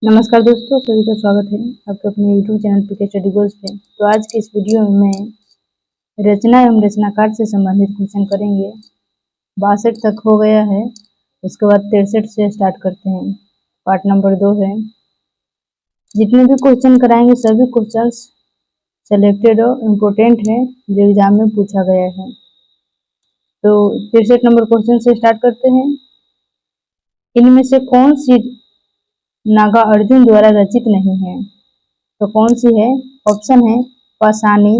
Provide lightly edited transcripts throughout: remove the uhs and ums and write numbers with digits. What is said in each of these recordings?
नमस्कार दोस्तों, सभी का स्वागत है आपके अपने YouTube channel PK study goals पे। तो आज के इस वीडियो में रचना एवं रचनाकार से संबंधित क्वेश्चन करेंगे। 62 तक हो गया है, उसके बाद 63 से स्टार्ट करते हैं। पार्ट नंबर 2 है। जितने भी क्वेश्चन कराएंगे सभी क्वेश्चन सेलेक्टेड और इम्पोर्टेंट है जो एग्जाम में पूछा गया है। तो 63 नंबर क्वेश्चन से स्टार्ट करते हैं। इनमें से कौन सी नागार्जुन द्वारा रचित नहीं है? तो कौन सी है? ऑप्शन है पाषाणी,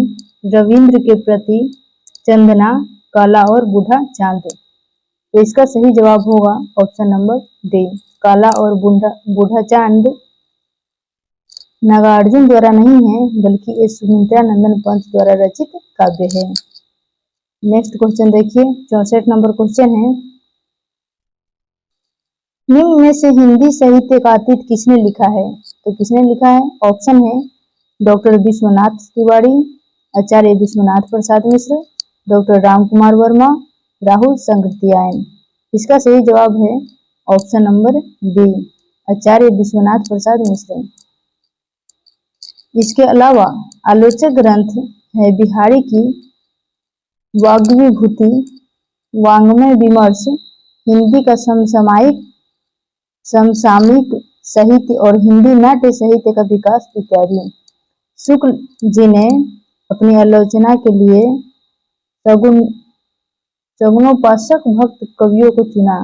रविंद्र के प्रति, चंदना, काला और बूढ़ा चांद। तो इसका सही जवाब होगा ऑप्शन नंबर डी, काला और बूढ़ा चांद नागार्जुन द्वारा नहीं है, बल्कि ये सुमित्रा नंदन पंत द्वारा रचित काव्य है। नेक्स्ट क्वेश्चन देखिए, 64 नंबर क्वेश्चन है। निम्न में से हिंदी साहित्य का अतीत किसने लिखा है? तो किसने लिखा है? ऑप्शन है डॉक्टर विश्वनाथ तिवारी, आचार्य विश्वनाथ प्रसाद मिश्र, डॉक्टर राम कुमार वर्मा, राहुल संगृत्यायन। इसका सही जवाब है ऑप्शन नंबर बी, आचार्य विश्वनाथ प्रसाद मिश्र। इसके अलावा आलोचक ग्रंथ है बिहारी की वाग्विभूति, वाङ्मय विमर्श, हिंदी का समसामयिक साहित्य और हिंदी नाट्य साहित्य का विकास इत्यादि। शुक्ल जी ने अपनी आलोचना के लिए सगुणोपासक भक्त कवियों को चुना,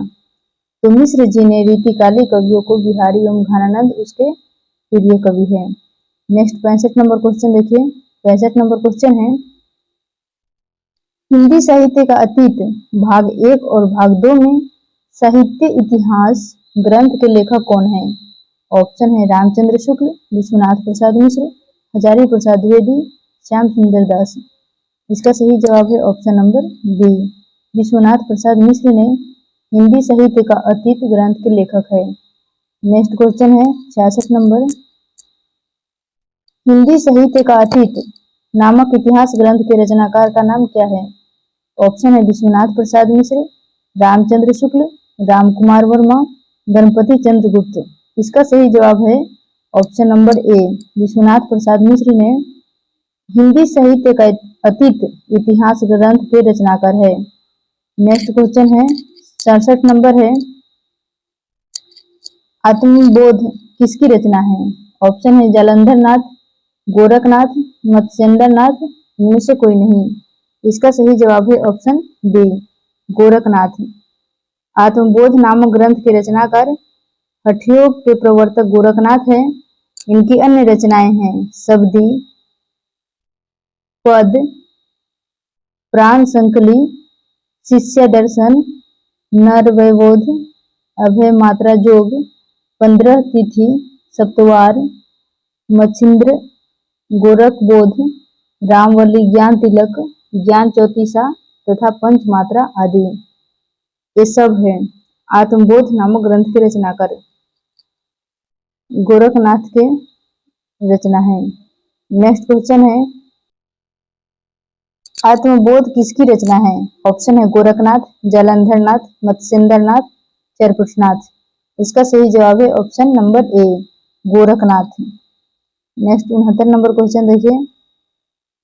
तो मिश्र जी ने रीतिकाली कवियों को बिहारी एवं घनानंद उसके प्रिय कवि है। नेक्स्ट 65 नंबर क्वेश्चन देखिए। 65 नंबर क्वेश्चन है, हिंदी साहित्य का अतीत भाग 1 और भाग 2 में साहित्य इतिहास ग्रंथ के लेखक कौन है? ऑप्शन है रामचंद्र शुक्ल, विश्वनाथ प्रसाद मिश्र, हजारी प्रसाद द्विवेदी, श्याम सुंदर दास। इसका सही जवाब है option number B, Vishwanath Prasad Mishra ने हिंदी साहित्य का अतीत ग्रंथ के लेखक है। नेक्स्ट क्वेश्चन है 66 नंबर, हिंदी साहित्य का अतीत नामक इतिहास ग्रंथ के रचनाकार का नाम क्या है? ऑप्शन है विश्वनाथ प्रसाद मिश्र, रामचंद्र शुक्ल, राम कुमार वर्मा, गणपति चंद्र गुप्त। इसका सही जवाब है ऑप्शन नंबर ए, विश्वनाथ प्रसाद मिश्र ने हिंदी साहित्य का अतीत इतिहास ग्रंथ के रचनाकार है। नेक्स्ट क्वेश्चन है 67 नंबर है, आत्मबोध किसकी रचना है? ऑप्शन है जालंधर नाथ, गोरखनाथ, मत्स्येंद्र नाथ, इनमें से कोई नहीं। इसका सही जवाब है ऑप्शन बी, गोरखनाथ। आत्मबोध नामक ग्रंथ के रचनाकार हठयोग के प्रवर्तक गोरखनाथ हैं। इनकी अन्य रचनाएं हैं शबदी, पद, प्राण संकली, शिष्य दर्शन, नरवैबोध, अभय मात्रा जोग, 15 तिथि, सप्तवार, मच्छिंद्र, गोरखबोध, रामवल्ली ज्ञान तिलक, ज्ञान चौतीसा तथा पंचमात्रा आदि। ये सब है आत्मबोध नामक ग्रंथ के रचनाकार गोरखनाथ के रचना है। नेक्स्ट क्वेश्चन है, आत्मबोध किसकी रचना है? ऑप्शन है गोरखनाथ, जालंधर नाथ, मत्स्येंद्र नाथ, चरपुषनाथ। इसका सही जवाब है ऑप्शन नंबर ए, गोरखनाथ। नेक्स्ट 69 नंबर क्वेश्चन देखिए,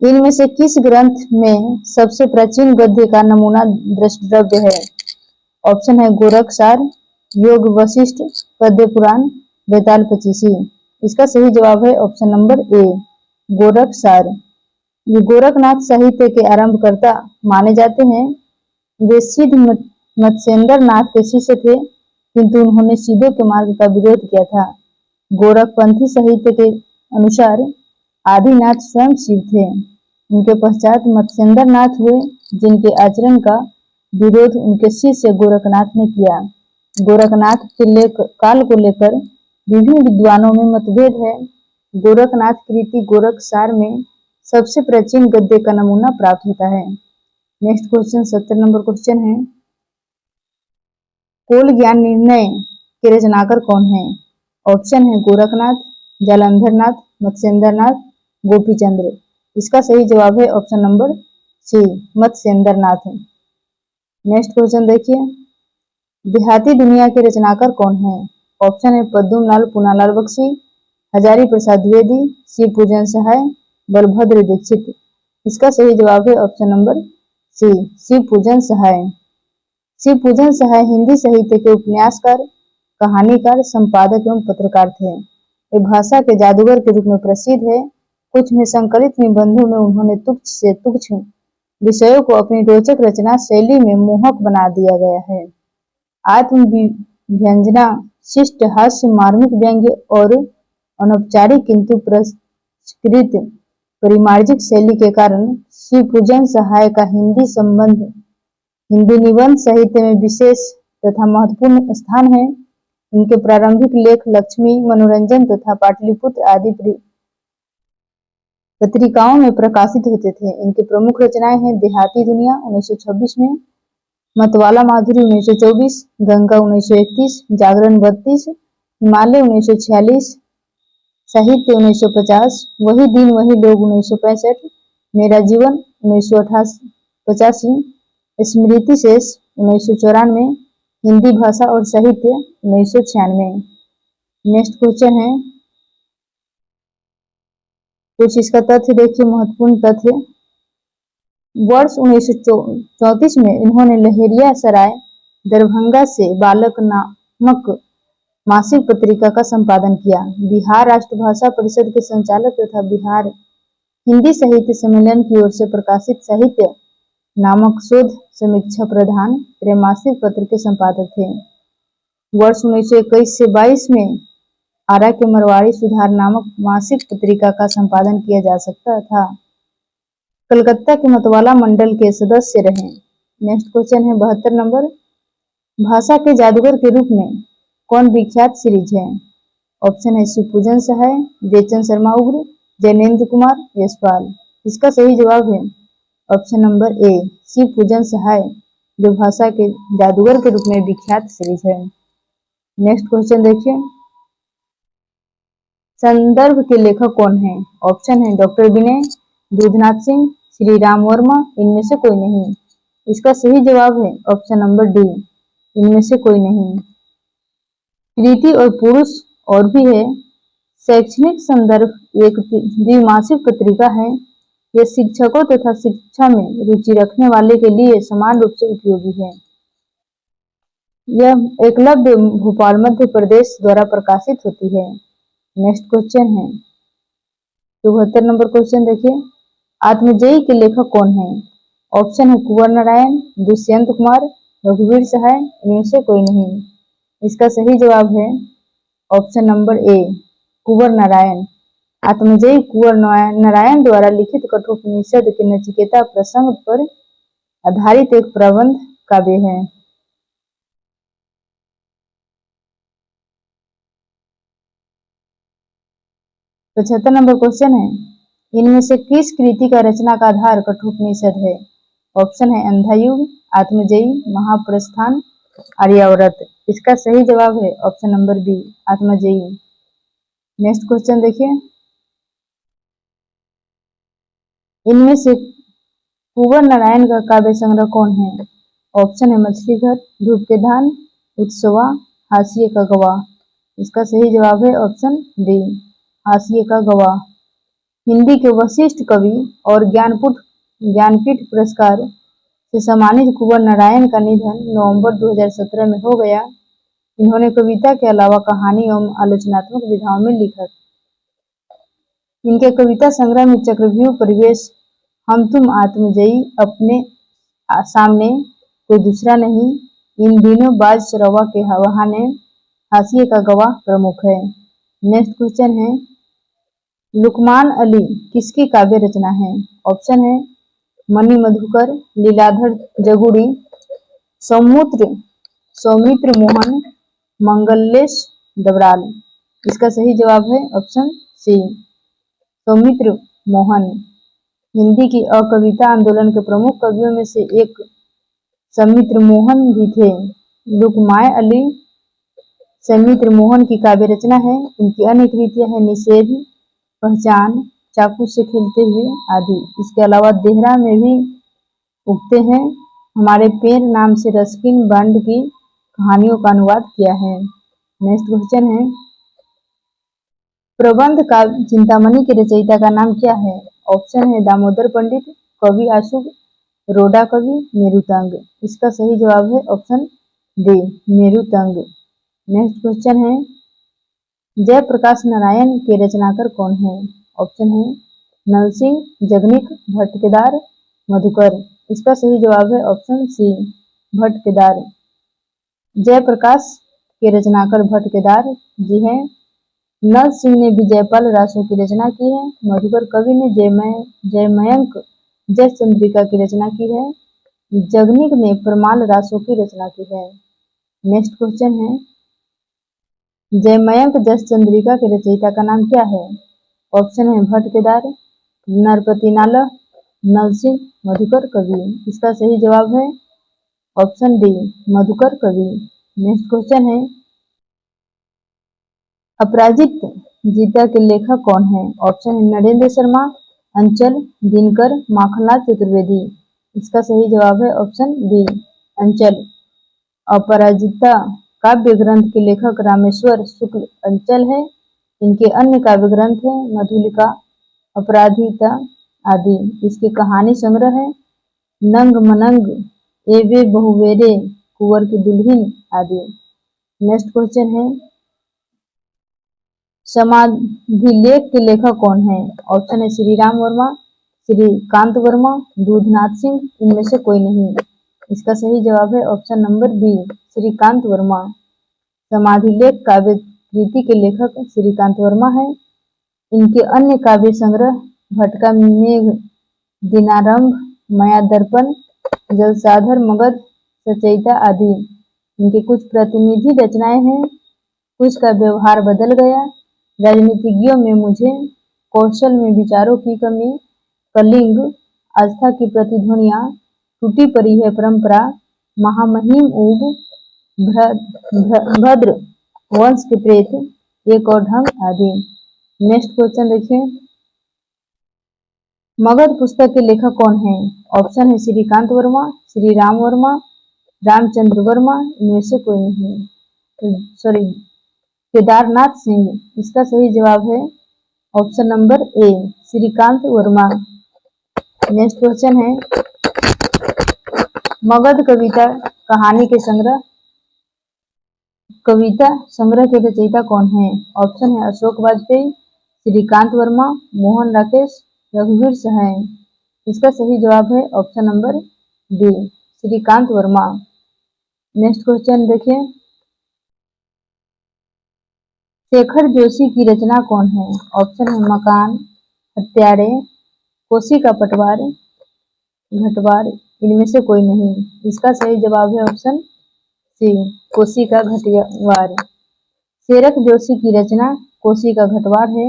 इनमें से किस ग्रंथ में सबसे प्राचीन गद्य का नमूना दृष्टद्रव्य है? ऑप्शन है गोरखसार, योग वशिष्ठ, पद्य पुराण, बेताल पचीसी। इसका सही जवाब है ऑप्शन नंबर ए, गोरखसार। ये गोरखनाथ साहित्य के आरंभकर्ता माने जाते हैं। वे सिद्ध मत्स्येंद्र नाथ के शिष्य थे, किंतु उन्होंने सिद्धों के मार्ग का विरोध किया था। गोरखपंथी साहित्य के अनुसार आदिनाथ स्वयं शिव थे। उनके पश्चात मत्स्येंद्र नाथ हुए, जिनके आचरण का विरोध उनके शिष्य गोरखनाथ ने किया। गोरखनाथ के काल को लेकर विभिन्न विद्वानों में मतभेद है। गोरखनाथ कृति गोरखसार में सबसे प्राचीन गद्य का नमूना प्राप्त होता है। नेक्स्ट क्वेश्चन 70 नंबर क्वेश्चन है, कोल ज्ञान निर्णय के रचनाकार कौन है? ऑप्शन है गोरखनाथ, जालंधर नाथ, मत्स्येंद्र नाथ, गोपीचंद्र। इसका सही जवाब है ऑप्शन नंबर सी, मत्स्येंद्र नाथ। नेक्स्ट क्वेश्चन देखिए, देहाती दुनिया के रचनाकार कौन है? ऑप्शन है पद्मलाल पूनालाल बख्शी, हजारी प्रसाद द्विवेदी, शिव पूजन सहाय, बलभद्र दीक्षित। इसका सही जवाब है ऑप्शन नंबर सी, शिव पूजन सहाय। शिव पूजन सहाय हिंदी साहित्य के उपन्यासकार, कहानीकार, संपादक एवं पत्रकार थे। वे भाषा के जादूगर के रूप में प्रसिद्ध है। कुछ में संकलित निबंधों में उन्होंने तुच्छ से तुच्छ विषयों को अपनी रोचक रचना शैली में मोहक बना दिया गया है। आत्मव्यंजना, शिष्ट हास्य, मार्मिक व्यंग्य और अनौपचारिक किंतु परिष्कृत परिमार्जित शैली के कारण शिव पूजन सहाय का हिंदी निबंध साहित्य में विशेष तथा महत्वपूर्ण स्थान है। इनके प्रारंभिक लेख लक्ष्मी, मनोरंजन तथा पाटलिपुत्र आदि पत्रिकाओं में प्रकाशित होते थे। इनकी प्रमुख रचनाएं हैं देहाती दुनिया 1926 में, मतवाला माधुरी 1924, गंगा 1931, जागरण 32, हिमालय 1946, साहित्य 1950, वही दिन वही लोग 1965, मेरा जीवन 1985, स्मृति शेष 1994, हिंदी भाषा और साहित्य 1996। नेक्स्ट क्वेश्चन है, कुछ इसका तथ्य देखिए, महत्वपूर्ण तथ्य। वर्ष 1934 में इन्होंने लहेरिया सराय दरभंगा से बालक नामक मासिक पत्रिका का संपादन किया। बिहार राष्ट्रभाषा परिषद के संचालक तथा बिहार हिंदी साहित्य सम्मेलन की ओर से प्रकाशित साहित्य नामक शोध समीक्षा प्रधान त्रैमासिक पत्र के संपादक थे। वर्ष 1921 से 22 में आरा के मरवाड़ी सुधार नामक मासिक पत्रिका का संपादन किया जा सकता था। कलकत्ता के मतवाला मंडल के सदस्य रहे। नेक्स्ट क्वेश्चन है 72 नंबर, भाषा के जादूगर के रूप में कौन विख्यात सीरीज है? ऑप्शन है शिव पूजन सहाय, बेचन शर्मा उग्र, जैनेन्द्र कुमार, यशपाल। इसका सही जवाब है ऑप्शन नंबर ए, शिव पूजन सहाय, जो भाषा के जादूगर के रूप में विख्यात सीरीज है। नेक्स्ट क्वेश्चन देखिए, संदर्भ के लेखक कौन है? ऑप्शन है डॉक्टर विनय, दूधनाथ सिंह, श्री राम वर्मा, इनमें से कोई नहीं। इसका सही जवाब है ऑप्शन नंबर डी, इनमें से कोई नहीं। कृति और पुरुष और भी है। शैक्षणिक संदर्भ एक द्विमासिक पत्रिका है। यह शिक्षकों तथा शिक्षा में रुचि रखने वाले के लिए समान रूप से उपयोगी है। यह एकलव्य भोपाल मध्य प्रदेश द्वारा प्रकाशित होती है। नेक्स्ट क्वेश्चन है 74 नंबर क्वेश्चन देखिए, आत्मजयी के लेखक कौन है? ऑप्शन है कुंवर नारायण, दुष्यंत कुमार, रघुवीर सहाय, इनमें से कोई नहीं। इसका सही जवाब है ऑप्शन नंबर ए, कुंवर नारायण। आत्मजयी कुंवर नारायण द्वारा लिखित कठोपनिषद के नचिकेता प्रसंग पर आधारित एक प्रबंध काव्य है। 75 नंबर क्वेश्चन है, इनमें से किस कृति का रचना का आधार कठोपनिषद है? ऑप्शन है अंधायुग, आत्मजयी, महाप्रस्थान, आर्यावर्त। इसका सही जवाब है option number B, आत्मजयी। Next question देखिए, इनमें से कुंवर नारायण का काव्य संग्रह कौन है? ऑप्शन है मछली घर, धूप के धान, उत्सवा, हाशिए का गवाह। इसका सही जवाब है ऑप्शन डी, हाशिए का गवाह। हिंदी के वशिष्ठ कवि और ज्ञानपीठ पुरस्कार से सम्मानित कुंवर नारायण का निधन नवंबर 2017 में हो गया। इन्होंने कविता के अलावा कहानी एवं आलोचनात्मक विधाओं में लिखा। इनके कविता संग्रह में चक्रव्यूह, परिवेश, हम तुम, आत्मजयी, अपने सामने, कोई दूसरा नहीं, इन दिनों बाज सरवा के बहाने, हाशिए का गवाह प्रमुख है। नेक्स्ट क्वेश्चन है, लुकमान अली किसकी काव्य रचना है? ऑप्शन है मणि मधुकर, लीलाधर जगुड़ी, सौमित्र मोहन, मंगलेश डबराल। इसका सही जवाब है ऑप्शन सी, सौमित्र मोहन। हिंदी की अकविता आंदोलन के प्रमुख कवियों में से एक सौमित्र मोहन भी थे। लुकमान अली सौमित्र मोहन की काव्य रचना है। इनकी अन्य कृतियां हैं निषेध, पहचान, चाकू से खेलते हुए आदि। इसके अलावा देहरा में भी उगते हैं, हमारे पेड़ नाम से रस्किन बंड की कहानियों का अनुवाद किया है। नेक्स्ट क्वेश्चन है, प्रबंध काव्य चिंतामणि के रचयिता का नाम क्या है? ऑप्शन है दामोदर पंडित, कवि आशुक, रोडा कवि, मेरुतंग। इसका सही जवाब है ऑप्शन डी, मेरुतंग। नेक्स्ट क्वेश्चन है, जयप्रकाश नारायण के रचनाकार कौन है? ऑप्शन है नरसिंह, जगनिक, भट्ट केदार, मधुकर। इसका सही जवाब है ऑप्शन सी, भट्ट केदार। जयप्रकाश के रचनाकार भट्ट केदार जी हैं। नल सिंह ने विजयपाल रासो की रचना की है। मधुकर कवि ने जयमयंक जस चंद्रिका की रचना की है। जगनिक ने परमाल रासो की रचना की है। नेक्स्ट क्वेश्चन है, जयमयंक जस चंद्रिका के रचयिता का नाम क्या है? ऑप्शन है भट्ट केदार, नरपति नाला, नल सिंह, मधुकर कवि। इसका सही जवाब है ऑप्शन डी, मधुकर कवि। नेक्स्ट क्वेश्चन है, अपराजित गीता के लेखक कौन है? ऑप्शन है नरेंद्र शर्मा, अंचल, दिनकर, माखनलाल चतुर्वेदी। इसका सही जवाब है ऑप्शन बी, अंचल। अपराजिता काव्य ग्रंथ के लेखक रामेश्वर शुक्ल अंचल है। इनके अन्य काव्य ग्रंथ हैं मधुलिका, अपराजिता आदि। इसके कहानी संग्रह है नंग मनंग, एवे बहुवेरे, कुंवर की दुल्हिन आदि। नेक्स्ट क्वेश्चन है, समाधिलेख के लेखक कौन है? ऑप्शन है श्री राम वर्मा, श्रीकांत वर्मा, दूधनाथ सिंह, इनमें से कोई नहीं। इसका सही जवाब है option number B, Shrikant Verma. Samadhilekh काव्य कृति के लेखक श्रीकांत वर्मा है। इनके अन्य काव्य संग्रह भटका मेघ, दिनारंभ, माया दर्पण, जलसाधर, मगध, सचेता आदि। इनके कुछ प्रतिनिधि रचनाएं हैं, कुछ का व्यवहार बदल गया, राजनीतिज्ञों में मुझे, कौशल में विचारों की कमी, कलिंग, आस्था की प्रतिध्वनियां, टूटी पड़ी है परंपरा, महामहिम ऊब, भद्र वंश के प्रेत, एक और ढंग आदि। नेक्स्ट क्वेश्चन देखिए, मगध पुस्तक के लेखक कौन है? ऑप्शन है श्रीकांत वर्मा, श्री राम वर्मा, रामचंद्र वर्मा, इनमें से कोई नहीं। सॉरी, केदारनाथ सिंह। इसका सही जवाब है option number A, Shrikant Verma. Next question है, मगध कविता कहानी के संग्रह कविता संग्रह के रचयिता कौन है? ऑप्शन है अशोक वाजपेयी, श्रीकांत वर्मा, मोहन राकेश, रघुवीर सहाय। इसका सही जवाब है option number D, Shrikant Verma. Next question देखिए, शेखर जोशी की रचना कौन है? ऑप्शन है मकान, हत्यारे, कोसी का पटवार, घटवार, इनमें से कोई नहीं। इसका सही जवाब है ऑप्शन सी, कोसी का घटवार। शेखर जोशी की रचना कोसी का घटवार है।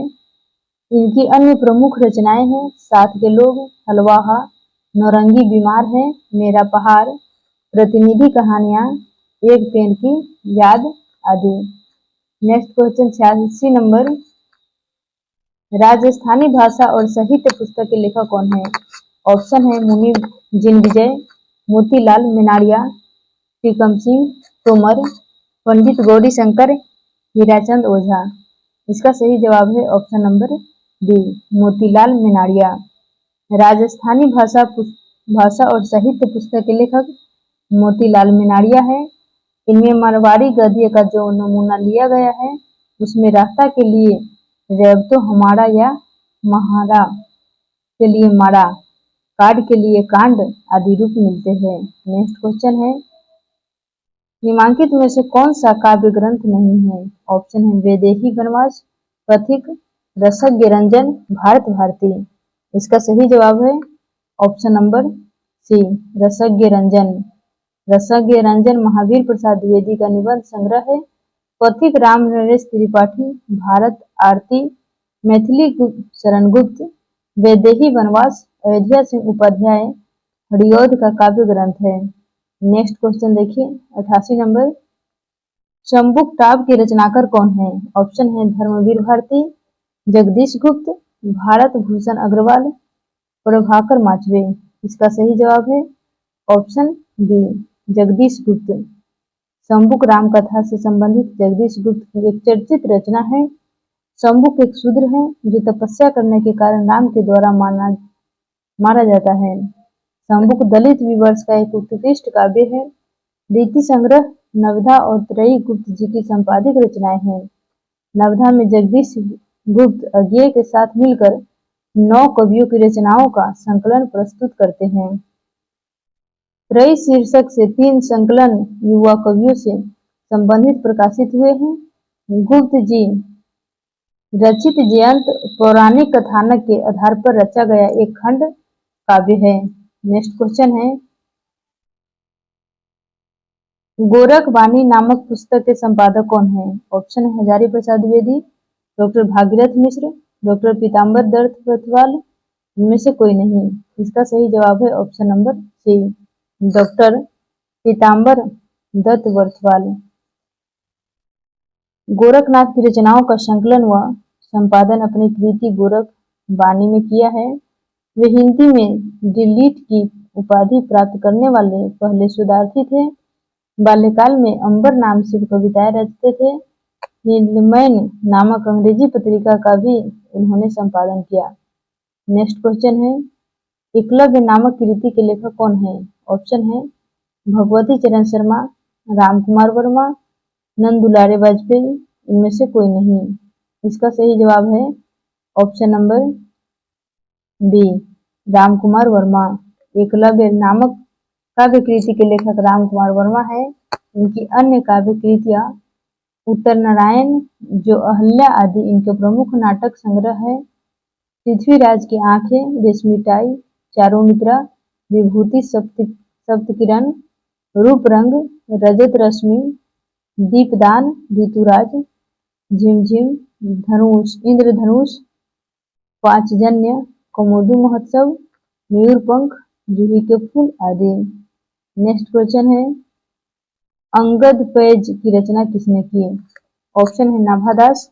इनकी अन्य प्रमुख रचनाएं हैं साथ के लोग, हलवाहा, नौरंगी बीमार है, मेरा पहाड़, प्रतिनिधि कहानियां, एक पेड़ की याद आदि। नेक्स्ट क्वेश्चन 86 नंबर, राजस्थानी भाषा और साहित्य पुस्तक के लेखक कौन है? ऑप्शन है मुनि जिनविजय, मोतीलाल मेनारिया, टीकम सिंह तोमर, पंडित गौरी शंकर, हीराचंद ओझा। इसका सही जवाब है option number B, Motilal Menaria. Rajasthani भाषा और साहित्य पुस्तक के लेखक मोतीलाल मेनारिया है। इनमें मारवाड़ी गद्य का जो नमूना लिया गया है उसमें रास्ता के लिए रैब तो हमारा या महारा के लिए मारा, कार्ड के लिए कांड आदि रूप मिलते हैं। नेक्स्ट क्वेश्चन है, निम्नलिखित में से कौन सा काव्य ग्रंथ नहीं है? ऑप्शन है वैदेही वनवास, पथिक, रसज्ञ रंजन, भारत भारती। इसका सही जवाब है option number C, Rasagya Ranjan. Rasagya Ranjan Mahavir Prasad Dwivedi का निबंध संग्रह है। पथिक राम नरेश त्रिपाठी, भारत आरती, मैथिली शरण गुप्त, वैदेही वनवास अयोध्या सिंह उपाध्याय हरिऔध का काव्य ग्रंथ है। नेक्स्ट क्वेश्चन देखिए 88 नंबर, शंबुक टाप के रचनाकार कौन है? ऑप्शन है धर्मवीर भारती, जगदीश गुप्त, भारत भूषण अग्रवाल, प्रभाकर माचवे। इसका सही जवाब है ऑप्शन बी, जगदीश गुप्त। शंबुक राम कथा से संबंधित जगदीश गुप्त की एक चर्चित रचना है। शंबुक एक शूद्र है जो तपस्या करने के कारण राम के द्वारा मारा जाता है। शंबुक दलित विवर्ष का एक उत्कृष्ट काव्य है। रीति संग्रह नवधा और त्रयी गुप्त जी की संपादित रचनाएं हैं। नवधा में जगदीश गुप्त अज्ञेय के साथ मिलकर 9 कवियों की रचनाओं का संकलन प्रस्तुत करते हैं। त्रयी शीर्षक से 3 संकलन युवा कवियों से संबंधित प्रकाशित हुए हैं। गुप्त जी रचित जयंत पौराणिक कथानक के आधार पर रचा गया एक खंड काव्य है। नेक्स्ट क्वेश्चन है, गोरख वाणी नामक पुस्तक के संपादक कौन है? ऑप्शन है हजारी प्रसाद द्विवेदी, डॉक्टर भागीरथ मिश्र, डॉक्टर पीताम्बर दत्त वर्तवाल, इनमें से कोई नहीं। इसका सही जवाब है ऑप्शन नंबर सी, डॉक्टर पीताम्बर दत्त वर्तवाल। गोरखनाथ की रचनाओं का संकलन व संपादन अपनी कृति गोरख वाणी में किया है। वे हिंदी में डिलीट की उपाधि प्राप्त करने वाले पहले शोधार्थी थे। बाल्यकाल में अंबर नाम से कविताएं रचते थे। हिंदमैन नामक अंग्रेजी पत्रिका का भी उन्होंने संपादन किया। नेक्स्ट क्वेश्चन है, एकलव्य नामक कृति के लेखक कौन है? ऑप्शन है भगवती चरण शर्मा, राम कुमार वर्मा, नंद दुलारे वाजपेयी, इनमें से कोई नहीं। इसका सही जवाब है option number B, Ram Kumar Verma. Eklavya नामक काव्य कृति के लेखक राम कुमार वर्मा है। इनकी अन्य काव्य कृतियां उत्तर नारायण, जो अहल्या आदि इनके प्रमुख नाटक संग्रह है। पृथ्वीराज की आंखें, रेशमी टाई, चारुमित्रा, विभूति सप्तकिरण, रूप रंग, रजत रश्मि, दीपदान, ऋतुराज, झिमझिम, धनुष, इंद्रधनुष, पांचजन्य, कौमुदी महोत्सव, मयूरपंख, जूही के फूल आदि। नेक्स्ट क्वेश्चन है, अंगद पैज की रचना किसने की? ऑप्शन है नाभादास,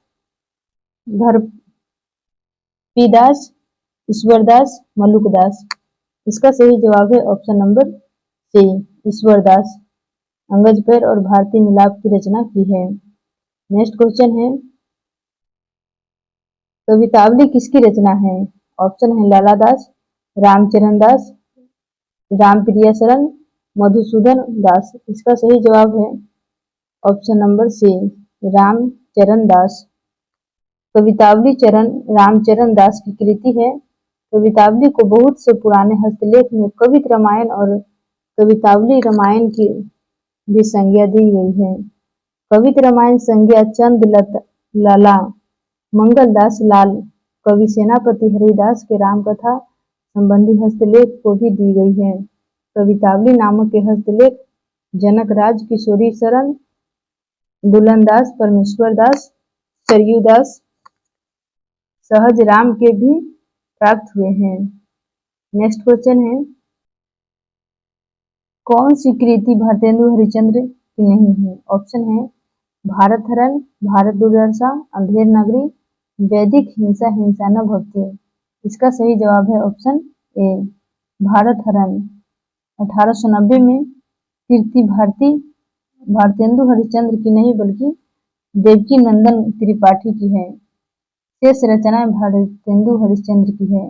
धरपीदास, ईश्वरदास, मलुकदास। इसका सही जवाब है option number C, Ishwardas. Angad पैर और भारतीय मिलाप की रचना की है। नेक्स्ट क्वेश्चन है, कवितावली किसकी रचना है? ऑप्शन है लाला दास, रामचरण दास, रामप्रिया शरण, मधुसूदन दास। इसका सही जवाब है ऑप्शन नंबर सी, रामचरण दास। कवितावली चरण रामचरण दास की कृति है। कवितावली को बहुत से पुराने हस्तलेख में कवित रामायण और कवितावली रामायण की भी संज्ञा दी गई है। कवित रामायण संज्ञा चंद लाला मंगलदास लाल कवि सेनापति हरिदास के रामकथा संबंधी हस्तलेख को भी दी गई है। कवितावली नामक के हस्तलेख जनक राज किशोरी शरण, दुल्लनदास, परमेश्वर दास, सरयू दास, सहज राम के भी प्राप्त हुए हैं। नेक्स्ट क्वेश्चन है, कौन सी कृति भारतेंदु हरिश्चंद्र की नहीं है? ऑप्शन है भारत हरण, भारत दुर्दशा, अंधेर नगरी, वैदिक हिंसा हिंसा न भक्ति। इसका सही जवाब है ऑप्शन ए, भारत हरण। 1890 में कीर्ति भारतेंदु हरिश्चंद्र की नहीं बल्कि देवकी नंदन त्रिपाठी की है। शेष रचनाएं भारतेंदु हरिश्चंद्र की है।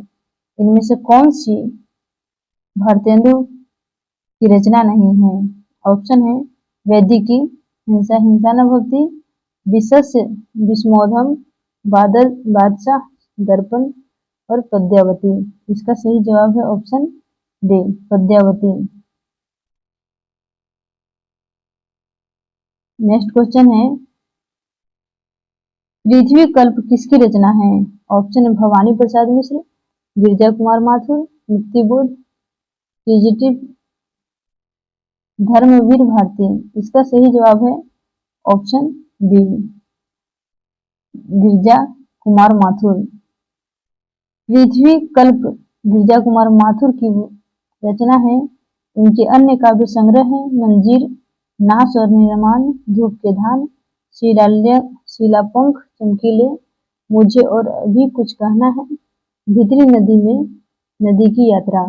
इनमें से कौन सी भारतेंदु की रचना नहीं है? ऑप्शन है वैदिकी, हिंसा हिंसा न भक्ति, विशस्य विस्मोधम, बादशाह, दर्पण और पद्यावती। इसका सही जवाब है ऑप्शन डी, पद्यावती। नेक्स्ट क्वेश्चन है, पृथ्वी कल्प किसकी रचना है? ऑप्शन है भवानी प्रसाद मिश्र, गिरिजा कुमार माथुर, मुक्तिबोध, टीजीटी, धर्मवीर भारती। इसका सही जवाब है ऑप्शन बी, गिरिजा कुमार माथुर। पृथ्वी कल्प गिरिजा कुमार माथुर की रचना है। इनके अन्य काव्य संग्रह है मंजीर, नाश और निर्माण, धूप के धान, शीलापंख, चमकीले, मुझे और अभी कुछ कहना है, भीतरी नदी में नदी की यात्रा।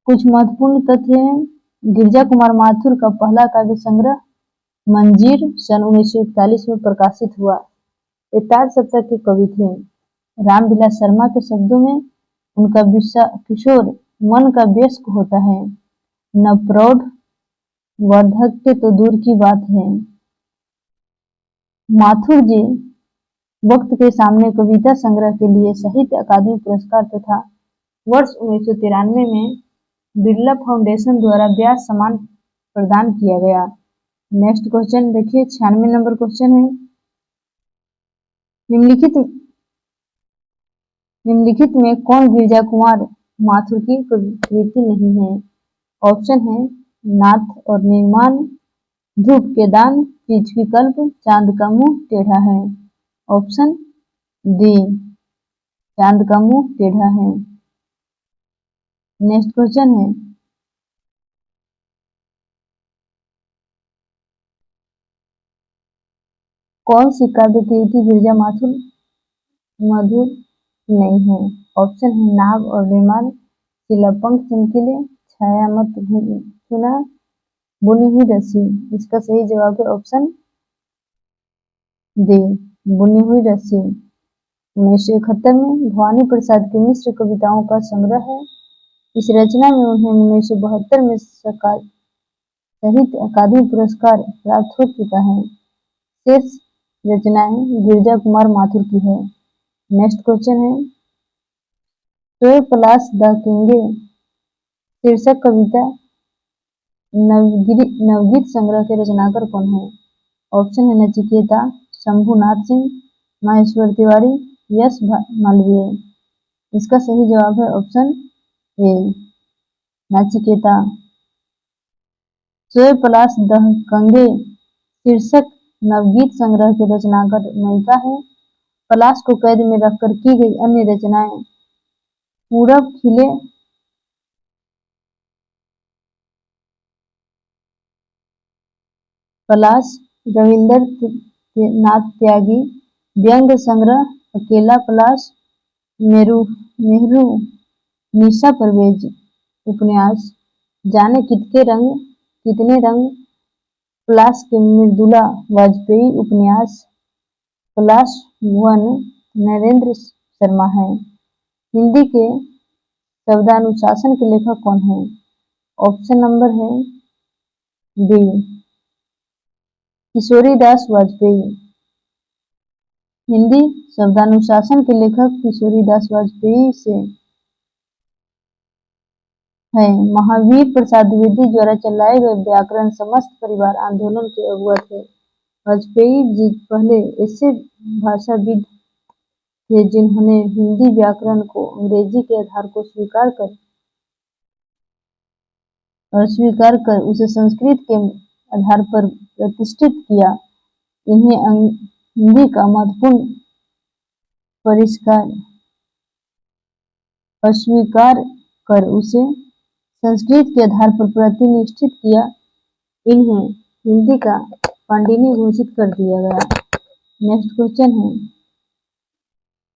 कुछ महत्वपूर्ण तथ्य हैं, गिरिजा कुमार माथुर का पहला काव्य संग्रह मंजीर सन 1941 में प्रकाशित हुआ। यथार्थ सप्ताह के कवि थे। रामविलास शर्मा के शब्दों में उनका किशोर मन का वयस्क होता है, न प्रौढ़ वार्धक्य तो दूर की बात है। माथुर जी वक्त के सामने कविता संग्रह के लिए साहित्य अकादमी पुरस्कार तथा वर्ष 1993 में बिरला फाउंडेशन द्वारा व्यास सम्मान प्रदान किया गया। नेक्स्ट क्वेश्चन देखिए, 96 नंबर क्वेश्चन है, निम्नलिखित में कौन गिरजा कुमार माथुर की कृति नहीं है? ऑप्शन है नाथ और निर्माण, धूप के दान, पृथ्वी कल्प, चांद का मुंह टेढ़ा है। ऑप्शन डी, चांद का मुंह टेढ़ा है। नेक्स्ट क्वेश्चन है, कौन सी काव्य कृति गिरजा माथुर मधुर नहीं है? ऑप्शन है नाग और निर्माण, शिलापंख चमकीले, छाया मत चुना, बुनी हुई रस्सी। इसका सही जवाब है ऑप्शन डी, बुनी हुई रस्सी। 1971 में भवानी प्रसाद के मिश्र कविताओं का संग्रह है। इस रचना में उन्हें 1972 में साहित्य अकादमी पुरस्कार प्राप्त हो चुका है। शेष रचनाएं गिरजा कुमार माथुर की है। नेक्स्ट क्वेश्चन है, सोए पलाश द किंगे शीर्षक कविता नवगीत संग्रह के रचनाकार कौन है? ऑप्शन है नचिकेता, शंभुनाथ सिंह, माहेश्वर तिवारी, यश मालवीय। इसका सही जवाब है ऑप्शन ए, नचिकेता। सोए पलाश दह कंगे शीर्षक नवगीत संग्रह के रचनाकार नायिका है। पलाश को कैद में रखकर की गई अन्य रचनाएं पूरब खिले, पलाश, रविंद्रनाथ त्यागी, व्यंग्य संग्रह, अकेला पलाश, मेहरू, निशा परवेज उपन्यास, जाने कितने रंग, पलाश के मृदुला वाजपेयी उपन्यास, पलाश वन नरेंद्र शर्मा है। हिंदी के शब्दानुशासन के लेखक कौन है? ऑप्शन नंबर है बी, किशोरीदास वाजपेयी। हिंदी शब्दानुशासन के लेखक किशोरीदास वाजपेयी से है। महावीर प्रसाद द्विवेदी द्वारा चलाए गए व्याकरण समस्त परिवार आंदोलन के अगुआ थे। वाजपेयी जी पहले ऐसे भाषाविद थे जिन्होंने हिंदी व्याकरण को अंग्रेजी के आधार को अस्वीकार कर उसे संस्कृत के आधार पर प्रतिष्ठित किया। इन्हें हिंदी का महत्वपूर्ण परिष्कार अस्वीकार कर उसे संस्कृत के आधार पर प्रतिष्ठित किया। इन्हें हिंदी का पाणिनि घोषित कर दिया गया। नेक्स्ट क्वेश्चन है,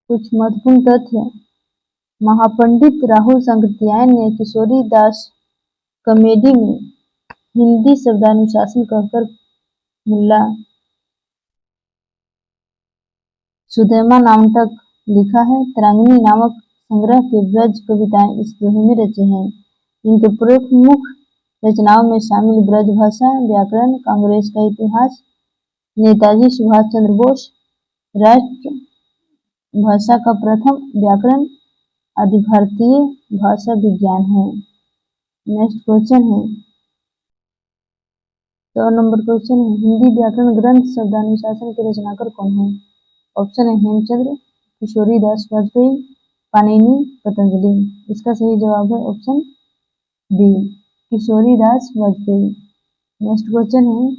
कुछ महत्वपूर्ण तथ्य। महापंडित राहुल संकृत्यायन ने किशोरीदास कॉमेडी में हिंदी शब्दानुशासन कहकर मुल्ला सुदैमा नामक लिखा है। तरांगिणी नामक संग्रह के ब्रज कविताएं इस दोहे में रचे हैं। इनके प्रमुख रचनाओं में शामिल ब्रजभाषा, व्याकरण, कांग्रेस का इतिहास, नेताजी सुभाष चंद्र बोस, राष्ट्र भाषा का प्रथम व्याकरण आदि भारतीय भाषा विज्ञान है। नेक्स्ट क्वेश्चन है, 100 नंबर क्वेश्चन है, हिंदी व्याकरण ग्रंथ शब्दानुशासन के रचनाकार कौन है? ऑप्शन है हेमचंद्र, किशोरीदास वाजपेयी, पाणिनि, पतंजलि। इसका सही जवाब है option B, Kishoridas Vajpeyi. Next question है,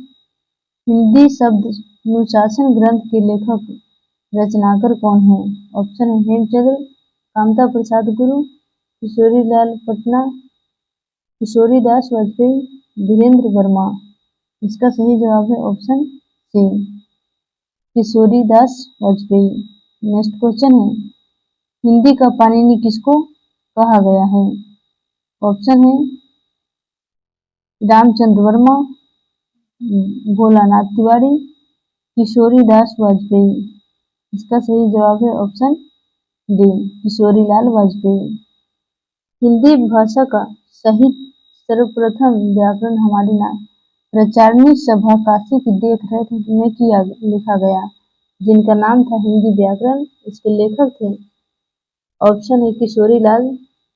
हिंदी शब्दानुशासन ग्रंथ के लेखक रचनाकार कौन है? ऑप्शन है हेमचंद्र, कामता प्रसाद गुरु, किशोरीलाल पटना, किशोरीदास वाजपेयी, धीरेन्द्र वर्मा। इसका सही जवाब है option C, Kishoridas Vajpeyi. Next question है, हिंदी का पाणिनि किसको कहा गया है? ऑप्शन है रामचंद्र वर्मा, भोलानाथ तिवारी, किशोरी दास वाजपेयी। इसका सही जवाब है ऑप्शन डी, किशोरीलाल वाजपेयी। हिंदी भाषा का सहित सर्वप्रथम व्याकरण हमारी प्रचारणी सभा काशी की देखरेख में लिखा गया, जिनका नाम था हिंदी व्याकरण। इसके लेखक थे, ऑप्शन है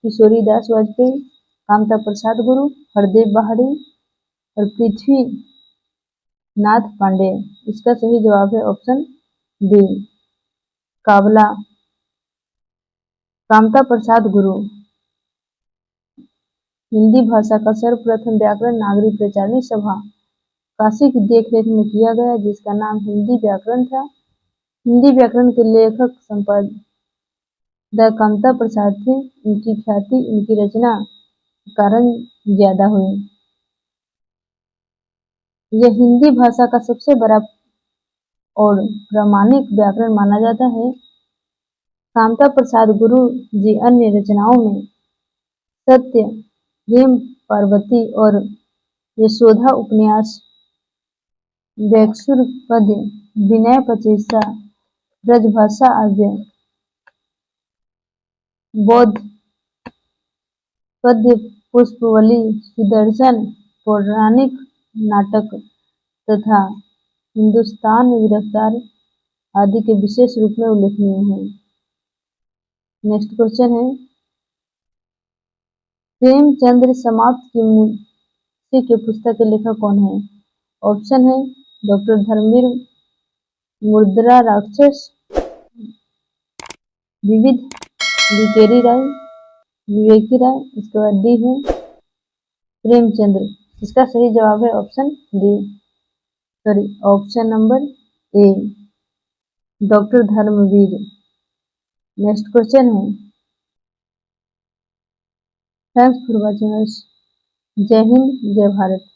किशोरीदास वाजपेयी, कामता प्रसाद गुरु, हरदेव पहाड़ी और पृथ्वीनाथ पांडे। इसका सही जवाब है ऑप्शन डी, काबला कामता प्रसाद गुरु। हिंदी भाषा का सर्वप्रथम व्याकरण नागरिक प्रचारणी सभा काशी की देखरेख में किया गया, जिसका नाम हिंदी व्याकरण था। हिंदी व्याकरण के लेखक संपादक कामता प्रसाद थे। इनकी ख्याति इनकी रचना के कारण ज्यादा हुई। यह हिंदी भाषा का सबसे बड़ा और प्रामाणिक व्याकरण माना जाता है। कामता प्रसाद गुरु जी अन्य रचनाओं में सत्य, प्रेम पार्वती और यशोधा उपन्यास, वैक्षुर पद्य, विनय पचीसा, ब्रजभाषा काव्य, बौद्ध पद्य, पुष्पवली, सुदर्शन, पौराणिक नाटक तथा हिंदुस्तान में गिरफ्तार आदि के विशेष रूप में उल्लेखनीय है। नेक्स्ट क्वेश्चन है, प्रेमचंद्र समाप्त की मुंशी के पुस्तक के लेखक कौन है? ऑप्शन है डॉक्टर धर्मवीर मुद्रा राक्षस, विविध विकेरी राय, विवेकी राय। इसके बाद डी है प्रेमचंद्र। इसका सही जवाब है option D, sorry option number A, doctor Dharmveer. Next question है, थैंक्स फॉर वॉचिंग अस। जय हिंद, जय भारत।